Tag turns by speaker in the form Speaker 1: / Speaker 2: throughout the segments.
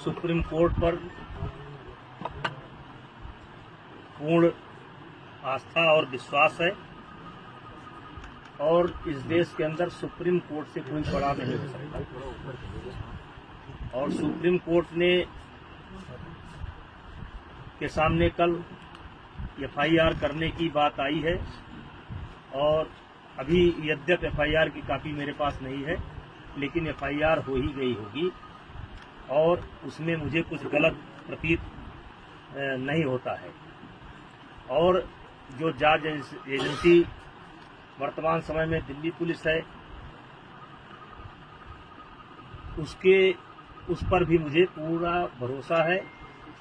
Speaker 1: Supreme court पर पूर्ण आस्था और विश्वास है और इस देश के अंदर सुप्रीम कोर्ट से कोई बड़ा नहीं हो सकता। और सुप्रीम कोर्ट ने के सामने कल एफआईआर करने की बात आई है और अभी यद्यप एफआईआर की कॉपी मेरे पास नहीं है, लेकिन एफआईआर हो ही गई होगी और उसमें मुझे कुछ गलत प्रतीत नहीं होता है। और जो जांच एजेंसी वर्तमान समय में दिल्ली पुलिस है, उस पर भी मुझे पूरा भरोसा है।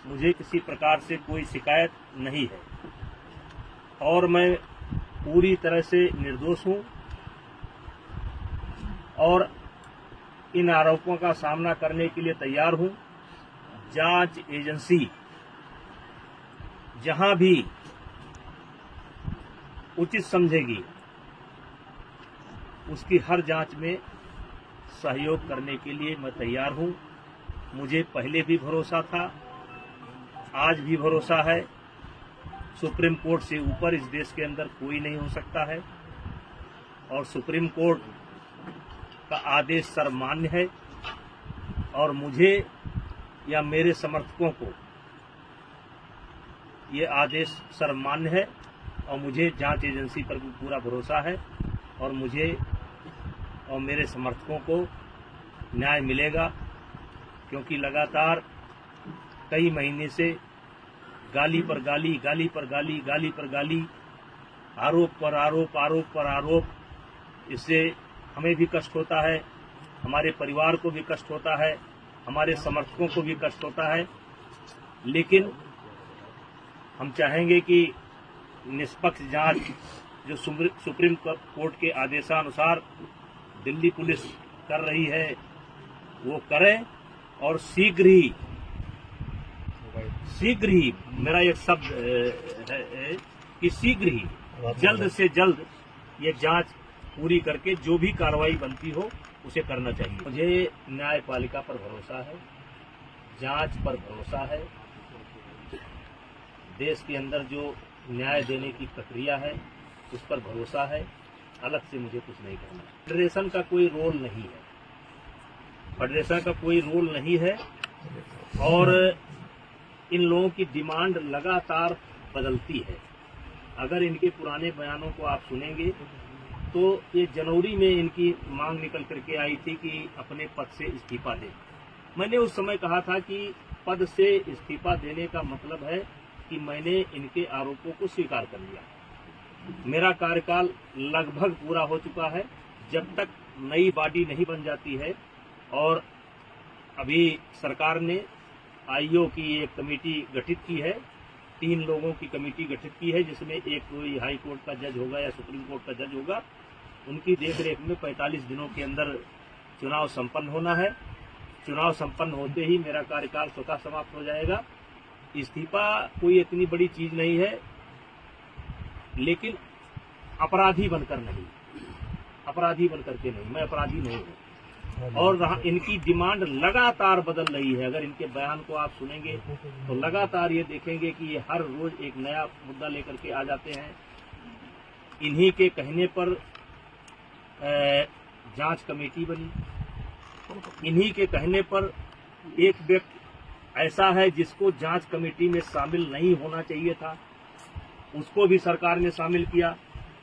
Speaker 1: मुझे किसी प्रकार से कोई शिकायत नहीं है और मैं पूरी तरह से निर्दोष हूं और इन आरोपों का सामना करने के लिए तैयार हूं। जांच एजेंसी जहां भी उचित समझेगी उसकी हर जांच में सहयोग करने के लिए मैं तैयार हूं। मुझे पहले भी भरोसा था, आज भी भरोसा है। सुप्रीम कोर्ट से ऊपर इस देश के अंदर कोई नहीं हो सकता है और सुप्रीम कोर्ट का आदेश सर्वमान्य है और मुझे या मेरे समर्थकों को ये आदेश सर्वमान्य है और मुझे जांच एजेंसी पर भी पूरा भरोसा है और मुझे और मेरे समर्थकों को न्याय मिलेगा, क्योंकि लगातार कई महीने से गाली पर गाली, गाली पर गाली, गाली पर गाली, आरोप पर आरोप, आरोप पर आरोप, इससे हमें भी कष्ट होता है, हमारे परिवार को भी कष्ट होता है, हमारे समर्थकों को भी कष्ट होता है। लेकिन हम चाहेंगे कि निष्पक्ष जांच जो सुप्रीम कोर्ट के आदेशानुसार दिल्ली पुलिस कर रही है वो करें और शीघ्र ही मेरा एक शब्द है कि शीघ्र ही जल्द से जल्द ये जांच पूरी करके जो भी कार्रवाई बनती हो उसे करना चाहिए। मुझे न्यायपालिका पर भरोसा है, जांच पर भरोसा है, देश के अंदर जो न्याय देने की प्रक्रिया है उस पर भरोसा है। अलग से मुझे कुछ नहीं करना। फेडरेशन का कोई रोल नहीं है, फेडरेशन का कोई रोल नहीं है और इन लोगों की डिमांड लगातार बदलती है। अगर इनके पुराने बयानों को आप सुनेंगे तो ये जनवरी में इनकी मांग निकल करके आई थी कि अपने पद से इस्तीफा दें। मैंने उस समय कहा था कि पद से इस्तीफा देने का मतलब है कि मैंने इनके आरोपों को स्वीकार कर लिया। मेरा कार्यकाल लगभग पूरा हो चुका है। जब तक नई बॉडी नहीं बन जाती है और अभी सरकार ने आईओ की एक कमेटी गठित की है, 3 लोगों की कमेटी गठित की है, जिसमें एक कोई हाई कोर्ट का जज होगा या सुप्रीम कोर्ट का जज होगा। उनकी देखरेख में 45 दिनों के अंदर चुनाव संपन्न होना है। चुनाव संपन्न होते ही मेरा कार्यकाल स्वतः समाप्त हो जाएगा। इस्तीफा कोई इतनी बड़ी चीज नहीं है, लेकिन अपराधी बनकर नहीं, अपराधी बनकर के नहीं, मैं अपराधी नहीं हूँ। और इनकी डिमांड लगातार बदल रही है। अगर इनके बयान को आप सुनेंगे तो लगातार ये देखेंगे कि ये हर रोज एक नया मुद्दा लेकर के आ जाते हैं। इन्हीं के कहने पर जांच कमेटी बनी, इन्हीं के कहने पर एक व्यक्ति ऐसा है जिसको जांच कमेटी में शामिल नहीं होना चाहिए था, उसको भी सरकार ने शामिल किया।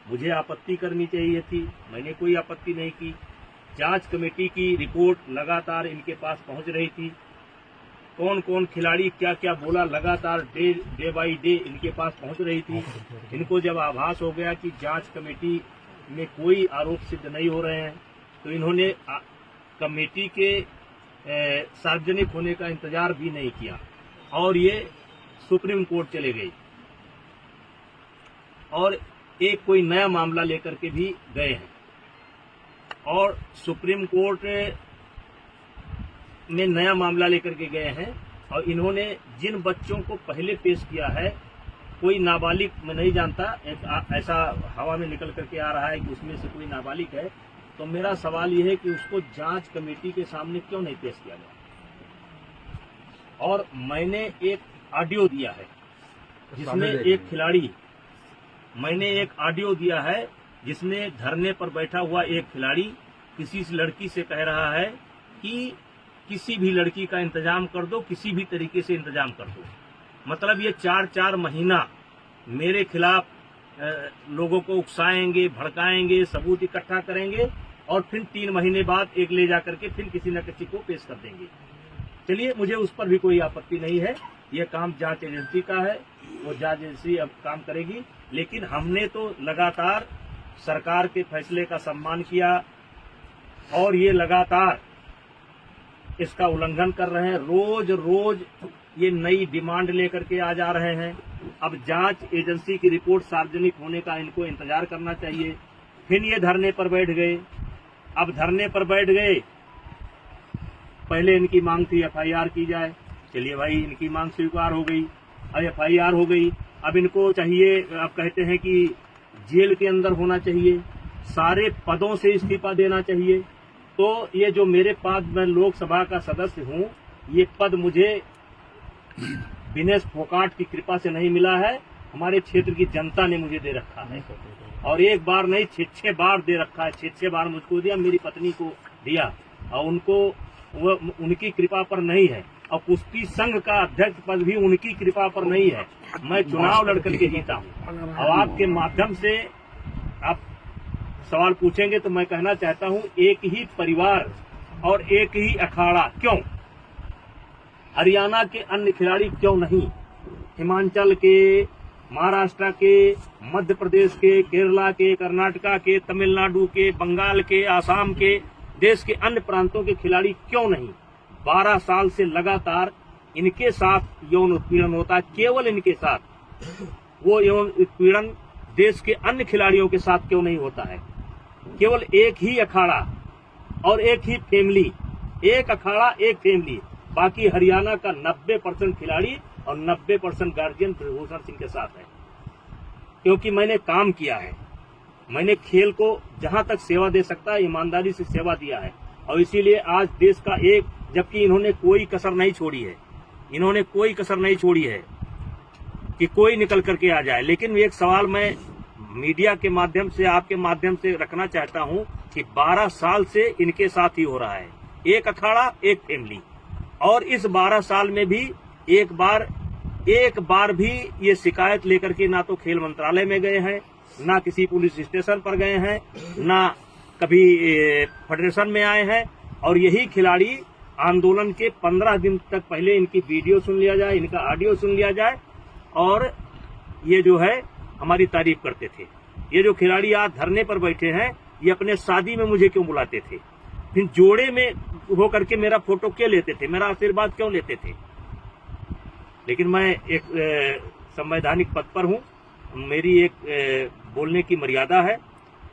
Speaker 1: मुझे आपत्ति करनी चाहिए थी, मैंने कोई आपत्ति नहीं की। जांच कमेटी की रिपोर्ट लगातार इनके पास पहुंच रही थी। कौन कौन खिलाड़ी क्या क्या बोला लगातार डे बाई डे इनके पास पहुंच रही थी। इनको जब आभास हो गया कि जांच कमेटी में कोई आरोप सिद्ध नहीं हो रहे हैं तो इन्होंने कमेटी के सार्वजनिक होने का इंतजार भी नहीं किया और ये सुप्रीम कोर्ट चले गए और एक कोई नया मामला लेकर के भी गए हैं। और सुप्रीम कोर्ट में नया मामला लेकर के गए हैं और इन्होंने जिन बच्चों को पहले पेश किया है, कोई नाबालिग, मैं नहीं जानता, ऐसा हवा में निकल करके आ रहा है कि उसमें से कोई नाबालिग है, तो मेरा सवाल यह है कि उसको जांच कमेटी के सामने क्यों नहीं पेश किया गया। और मैंने एक ऑडियो दिया है जिसमें एक खिलाड़ी, मैंने एक ऑडियो दिया है जिसमें धरने पर बैठा हुआ एक खिलाड़ी किसी लड़की से कह रहा है कि किसी भी लड़की का इंतजाम कर दो, किसी भी तरीके से इंतजाम कर दो। मतलब ये 4-4 महीना मेरे खिलाफ लोगों को उकसाएंगे, भड़काएंगे, सबूत इकट्ठा करेंगे और फिर 3 महीने बाद एक ले जाकर के फिर किसी न किसी को पेश कर देंगे। चलिए, मुझे उस पर भी कोई आपत्ति नहीं है, ये काम जांच एजेंसी का है, वो जांच एजेंसी अब काम करेगी। लेकिन हमने तो लगातार सरकार के फैसले का सम्मान किया और ये लगातार इसका उल्लंघन कर रहे हैं। रोज रोज ये नई डिमांड लेकर के आ जा रहे हैं। अब जांच एजेंसी की रिपोर्ट सार्वजनिक होने का इनको इंतजार करना चाहिए। फिर ये धरने पर बैठ गए। अब धरने पर बैठ गए, पहले इनकी मांग थी एफआईआर की जाए। चलिए भाई, इनकी मांग स्वीकार हो गई, अब एफआईआर हो गई। अब इनको चाहिए, अब कहते हैं कि जेल के अंदर होना चाहिए, सारे पदों से इस्तीफा देना चाहिए। तो ये जो मेरे पास, मैं लोकसभा का सदस्य हूँ, ये पद मुझे दिनेश फोगाट की कृपा से नहीं मिला है, हमारे क्षेत्र की जनता ने मुझे दे रखा है। और एक बार नहीं, 6 बार दे रखा है। 6 बार मुझको दिया, मेरी पत्नी को दिया, और उनको वो उनकी कृपा पर नहीं है। और कुश्ती संघ का अध्यक्ष पद भी उनकी कृपा पर नहीं है। मैं चुनाव लड़कर के जीता हूँ। और आपके माध्यम से आप सवाल पूछेंगे तो मैं कहना चाहता हूँ, एक ही परिवार और एक ही अखाड़ा क्यों? हरियाणा के अन्य खिलाड़ी क्यों नहीं? हिमाचल के, महाराष्ट्र के, मध्य प्रदेश के, केरला के, कर्नाटका के, तमिलनाडु के, बंगाल के, आसाम के, देश के अन्य प्रांतों के खिलाड़ी क्यों नहीं? 12 साल से लगातार इनके साथ यौन उत्पीड़न होता है, केवल इनके साथ। वो यौन उत्पीड़न देश के अन्य खिलाड़ियों के साथ क्यों नहीं होता है? केवल एक ही अखाड़ा और एक ही फैमिली, एक अखाड़ा एक फैमिली। बाकी हरियाणा का 90% खिलाड़ी और 90% गार्जियन ब्रिजभूषण सिंह के साथ है। क्योंकि मैंने काम किया है, मैंने खेल को जहां तक सेवा दे सकता है ईमानदारी से सेवा दिया है। और इसीलिए आज देश का एक, जबकि इन्होंने कोई कसर नहीं छोड़ी है, इन्होंने कोई कसर नहीं छोड़ी है कि कोई निकल करके आ जाए। लेकिन एक सवाल मैं मीडिया के माध्यम से, आपके माध्यम से रखना चाहता हूं कि 12 साल से इनके साथ ही हो रहा है, एक अखाड़ा एक फैमिली। और इस 12 साल में भी एक बार भी ये शिकायत लेकर के ना तो खेल मंत्रालय में गए हैं, ना किसी पुलिस स्टेशन पर गए हैं, ना कभी फेडरेशन में आए हैं। और यही खिलाड़ी आंदोलन के 15 दिन तक पहले इनकी वीडियो सुन लिया जाए, इनका ऑडियो सुन लिया जाए, और ये जो है हमारी तारीफ करते थे। ये जो खिलाड़ी आज धरने पर बैठे हैं, ये अपने शादी में मुझे क्यों बुलाते थे? फिर जोड़े में होकर के मेरा फोटो क्यों लेते थे? मेरा आशीर्वाद क्यों लेते थे? लेकिन मैं एक संवैधानिक पद पर हूँ, मेरी एक बोलने की मर्यादा है,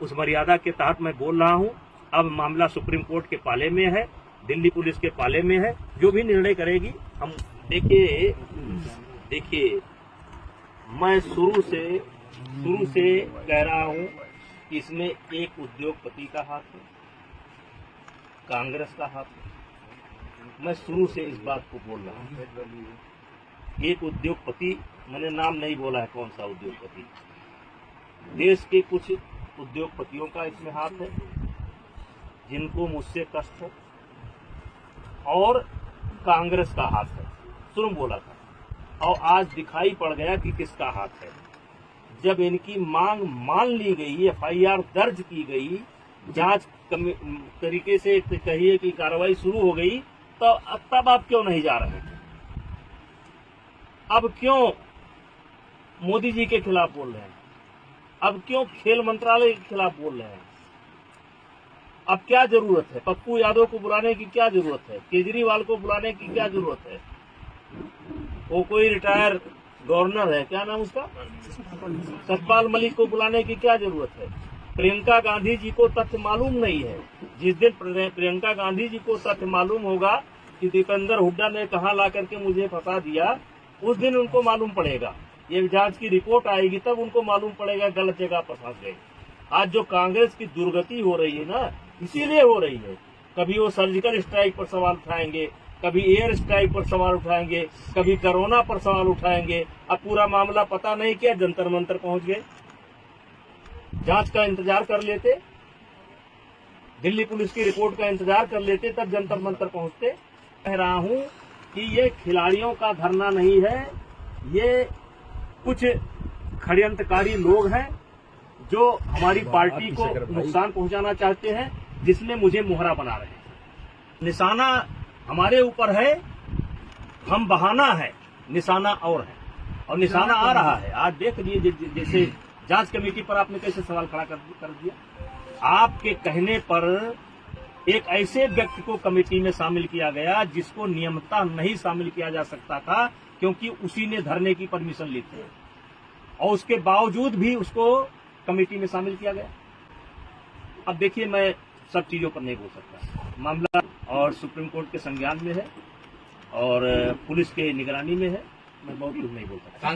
Speaker 1: उस मर्यादा के तहत मैं बोल रहा हूँ। अब मामला सुप्रीम कोर्ट के पाले में है, दिल्ली पुलिस के पाले में है, जो भी निर्णय करेगी हम। देखिए, मैं शुरू से कह रहा हूँ कि इसमें एक उद्योगपति का हाथ है, कांग्रेस का हाथ है। मैं शुरू से इस बात को बोल रहा हूँ। एक उद्योगपति, मैंने नाम नहीं बोला है कौन सा उद्योगपति, देश के कुछ उद्योगपतियों का इसमें हाथ है जिनको मुझसे कष्ट है, और कांग्रेस का हाथ है। शुरू बोला था, और आज दिखाई पड़ गया कि किसका हाथ है। जब इनकी मांग मान ली गई, एफआईआर दर्ज की गई, जांच तरीके से कहिए कि कार्रवाई शुरू हो गई, तो तब आप क्यों नहीं जा रहे हैं? अब क्यों मोदी जी के खिलाफ बोल रहे हैं? अब क्यों खेल मंत्रालय के खिलाफ बोल रहे हैं? अब क्या जरूरत है? पप्पू यादव को बुलाने की क्या जरूरत है? केजरीवाल को बुलाने की क्या जरूरत है? वो कोई रिटायर गवर्नर है, क्या नाम उसका, सतपाल मलिक को बुलाने की क्या जरूरत है? प्रियंका गांधी जी को तथ्य मालूम नहीं है। जिस दिन प्रियंका गांधी जी को तथ्य मालूम होगा कि दीपेंद्र हुड्डा ने कहां ला करके मुझे फंसा दिया, उस दिन उनको मालूम पड़ेगा। ये जांच की रिपोर्ट आएगी तब उनको मालूम पड़ेगा गलत जगह पर फंस गए। आज जो कांग्रेस की दुर्गति हो रही है ना, इसीलिए हो रही है। कभी वो सर्जिकल स्ट्राइक पर सवाल उठाएंगे, कभी एयर स्ट्राइक पर सवाल उठाएंगे, कभी कोरोना पर सवाल उठाएंगे। अब पूरा मामला पता नहीं क्या जंतर मंतर पहुंच गए। जांच का इंतजार कर लेते, दिल्ली पुलिस की रिपोर्ट का इंतजार कर लेते, तब जंतर मंतर पहुंचते। कह रहा हूं कि ये खिलाड़ियों का धरना नहीं है, ये कुछ षड्यंत्रकारी लोग हैं जो हमारी पार्टी को नुकसान पहुंचाना चाहते हैं, जिसमें मुझे मोहरा बना रहे हैं। निशाना हमारे ऊपर है, हम बहाना है, निशाना और है, और निशाना आ रहा है। आज देख लीजिए, जैसे जांच कमेटी पर आपने कैसे सवाल खड़ा कर दिया। आपके कहने पर एक ऐसे व्यक्ति को कमेटी में शामिल किया गया जिसको नियमतः नहीं शामिल किया जा सकता था, क्योंकि उसी ने धरने की परमिशन ली थी, और उसके बावजूद भी उसको कमेटी में शामिल किया गया। अब देखिए, मैं सब चीजों पर नहीं बोल सकता। मामला और सुप्रीम कोर्ट के संज्ञान में है और पुलिस के निगरानी में है। मैं बहुत कुछ नहीं बोल सकता।